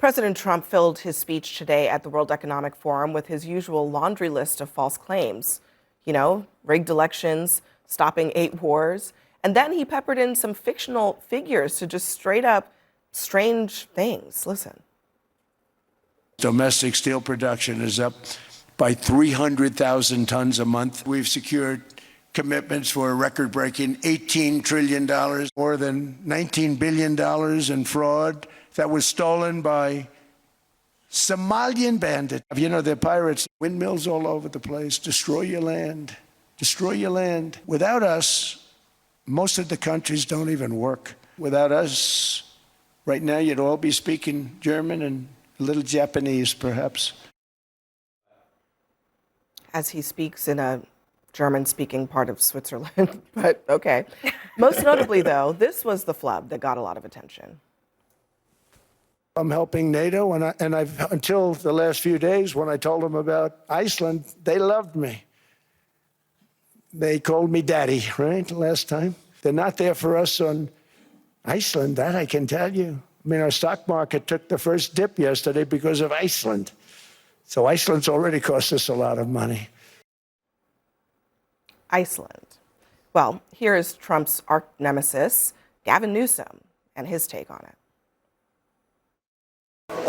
President Trump filled his speech today at the World Economic Forum with his usual laundry list of false claims. You know, rigged elections, stopping 8 wars. And then he peppered in some fictional figures to just straight up strange things. Listen. Domestic steel production is up by 300,000 tons a month. We've secured commitments for a record-breaking $18 trillion, more than $19 billion in fraud that was stolen by Somalian bandits. You know, they're pirates. Windmills all over the place. Destroy your land. Destroy your land. Without us, most of the countries don't even work. Without us, right now you'd all be speaking German and a little Japanese, perhaps. As he speaks in a German-speaking part of Switzerland, but okay. Most notably, though, this was the flub that got a lot of attention. I'm helping NATO, and I've until the last few days when I told them about Iceland, they loved me. They called me daddy, right, last time. They're not there for us on Iceland, that I can tell you. I mean, our stock market took the first dip yesterday because of Iceland. So Iceland's already cost us a lot of money. Iceland. Well, here is Trump's arch nemesis, Gavin Newsom, and his take on it.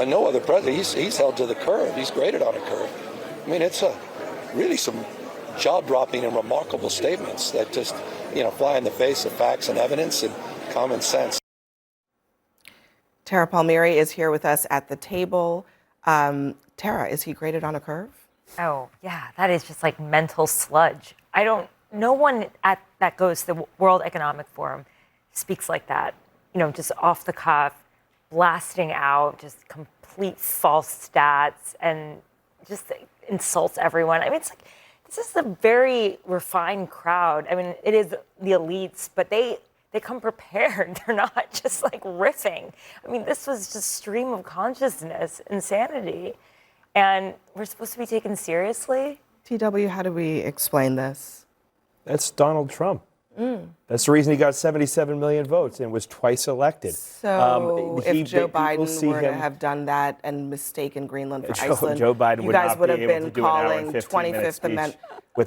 No other president, he's held to the curve. He's graded on a curve. I mean, it's really some jaw-dropping and remarkable statements that just, fly in the face of facts and evidence and common sense. Tara Palmieri is here with us at the table. Tara, is he graded on a curve? Oh, yeah, that is just like mental sludge. No one that goes to the World Economic Forum speaks like that, just off the cuff, blasting out just complete false stats and just insults everyone. I mean, it's like, this is a very refined crowd. I mean, it is the elites, but they come prepared. They're not just like riffing. I mean, this was just stream of consciousness, insanity. And we're supposed to be taken seriously? TW, how do we explain this? That's Donald Trump. That's the reason he got 77 million votes and was twice elected. So if Joe Biden were to have done that and mistaken Greenland for Iceland, Joe Biden you guys would have been calling 25th Amendment.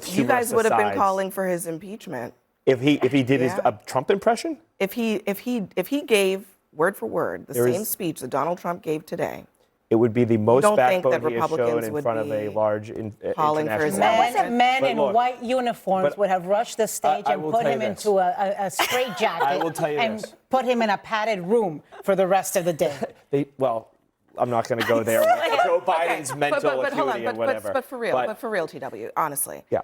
You guys would have been calling for his impeachment. If he did his Trump impression? If he gave word for word the same speech that Donald Trump gave today, it would be the most backbone he has shown Republicans in front of a large international Men in white uniforms would have rushed the stage and put him into a straitjacket I will tell you and this. put him in a padded room for the rest of the day. I'm not going to go there with Joe Biden's mental acuity and whatever. But for real, TW, honestly. Yeah.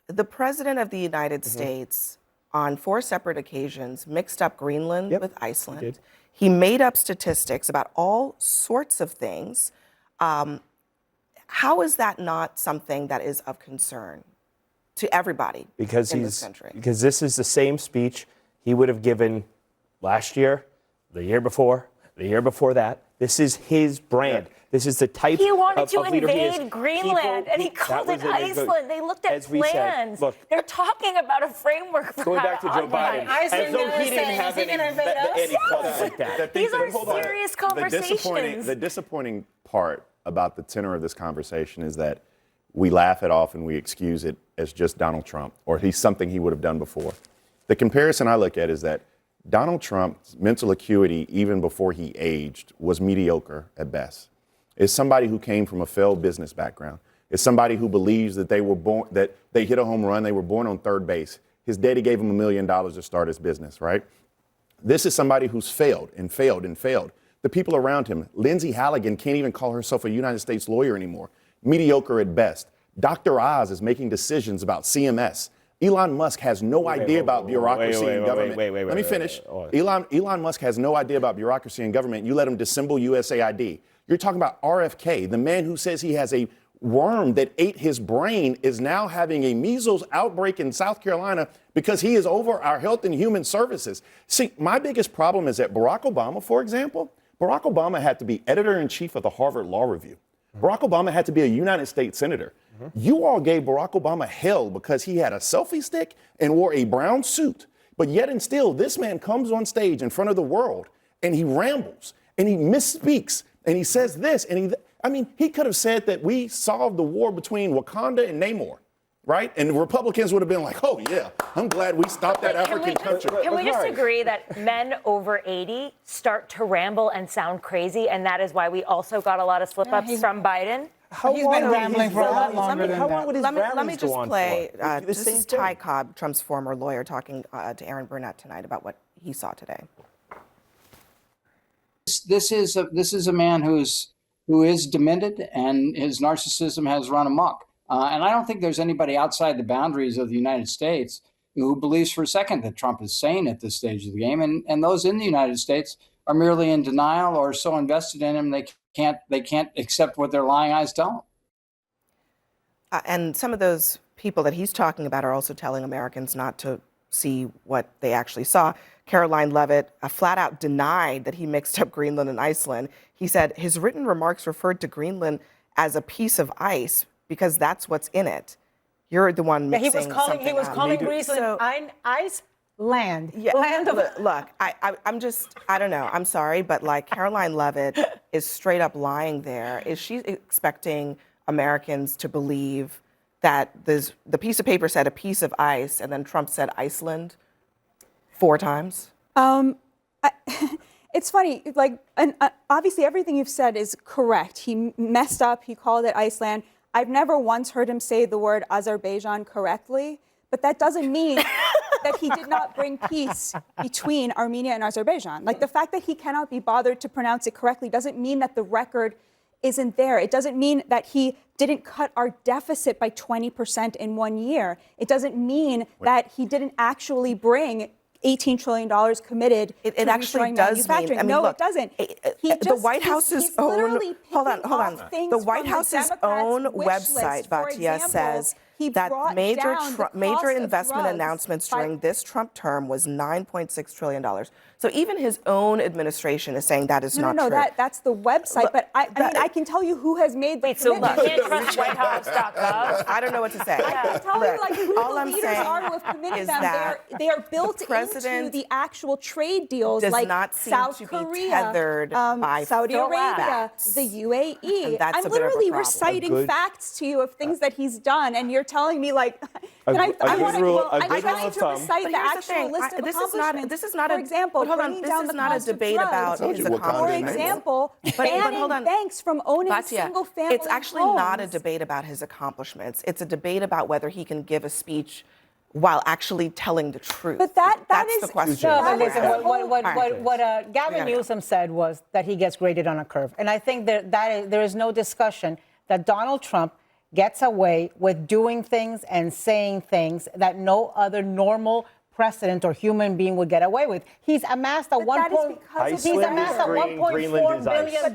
The president of the United States, on 4 separate occasions, mixed up Greenland with Iceland. He made up statistics about all sorts of things. How is that not something that is of concern to everybody in this country? Because this is the same speech he would have given last year, the year before that. This is his brand. This is the type of leader he is. He wanted to invade Greenland, and he called it Iceland. They looked at plans. They're talking about a framework for going back to Joe Biden. Iceland he didn't have any thoughts like that. These are serious conversations. The disappointing part about the tenor of this conversation is that we laugh it off and we excuse it as just Donald Trump, or he's something he would have done before. The comparison I look at is that Donald Trump's mental acuity, even before he aged, was mediocre at best. It's somebody who came from a failed business background. It's somebody who believes that they were born, that they hit a home run, they were born on third base. His daddy gave him $1 million to start his business, right? This is somebody who's failed and failed and failed. The people around him, Lindsay Halligan can't even call herself a United States lawyer anymore. Mediocre at best. Dr. Oz is making decisions about CMS. Elon Musk has no idea about bureaucracy and government. Let me finish. Elon Musk has no idea about bureaucracy and government. You let him dissemble USAID. You're talking about RFK, the man who says he has a worm that ate his brain is now having a measles outbreak in South Carolina because he is over our health and human services. See, my biggest problem is that Barack Obama, for example, Barack Obama had to be editor-in-chief of the Harvard Law Review. Barack Obama had to be a United States senator. You all gave Barack Obama hell because he had a selfie stick and wore a brown suit. But yet and still, this man comes on stage in front of the world and he rambles and he misspeaks And he says this, and he could have said that we solved the war between Wakanda and Namor, right? And Republicans would have been like, oh, yeah, I'm glad we stopped that African country. Can we just agree that men over 80 start to ramble and sound crazy, and that is why we also got a lot of slip-ups from Biden? He's been rambling for a lot longer than that. Let me just play. This is Ty Cobb, Trump's former lawyer, talking to Aaron Burnett tonight about what he saw today. This is a man who is demented, and his narcissism has run amok. And I don't think there's anybody outside the boundaries of the United States who believes for a second that Trump is sane at this stage of the game. And those in the United States are merely in denial or so invested in him they can't accept what their lying eyes tell them. And some of those people that he's talking about are also telling Americans not to see what they actually saw. Caroline Levitt flat out denied that he mixed up Greenland and Iceland. He said his written remarks referred to Greenland as a piece of ice because that's what's in it. You're the one mixing something up. He was calling Greenland Iceland. Yeah, land of look, I don't know. I'm sorry, but like Caroline Levitt is straight up lying there. Is she expecting Americans to believe that the piece of paper said a piece of ice and then Trump said Iceland 4 times? It's funny, obviously everything you've said is correct. He messed up, he called it Iceland. I've never once heard him say the word Azerbaijan correctly, but that doesn't mean that he did not bring peace between Armenia and Azerbaijan. Like, the fact that he cannot be bothered to pronounce it correctly doesn't mean that the record isn't there. It doesn't mean that he didn't cut our deficit by 20% in 1 year. It doesn't mean that he didn't actually bring $18 trillion committed it actually does mean, no, look, it doesn't. The White House's own, hold on. The White House's own website, Batia, says that major investment announcements during this Trump term was $9.6 trillion. So even his own administration is saying that is not true. No, that's the website. But I mean, I can tell you who has made the commitment. So you can't trust WhiteHouse.gov? I don't know what to say. I can tell you who all the I'm leaders saying are who have committed is them. that They are built into the actual trade deals, does like not seem South to be Korea, tethered by Saudi Arabia, facts. the UAE. And that's I'm a bit of a literally problem. reciting facts to you of things that he's done, and you're telling me like, I want to recite the actual list of accomplishments. This is not for example, hold on. bringing This down is the not a cost of debate drugs. about his For accomplishments. example, But banning hold on. banks from owning Batia, single-family it's actually homes. not a debate about his accomplishments. It's a debate about whether he can give a speech while actually telling the truth. But that's the question. No, but listen, what Gavin Newsom said was that he gets graded on a curve. And I think there is no discussion that Donald Trump gets away with doing things and saying things that no other normal precedent or human being would get away with. He's amassed a $1.4 billion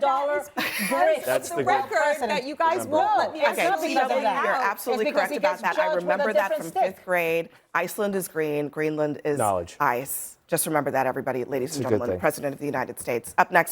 bridge. That's the record that you guys won't let me You're absolutely correct about that. I remember that from 5th grade. Iceland is green, Greenland is ice. Just remember that, everybody, ladies and gentlemen, the President of the United States. Up next.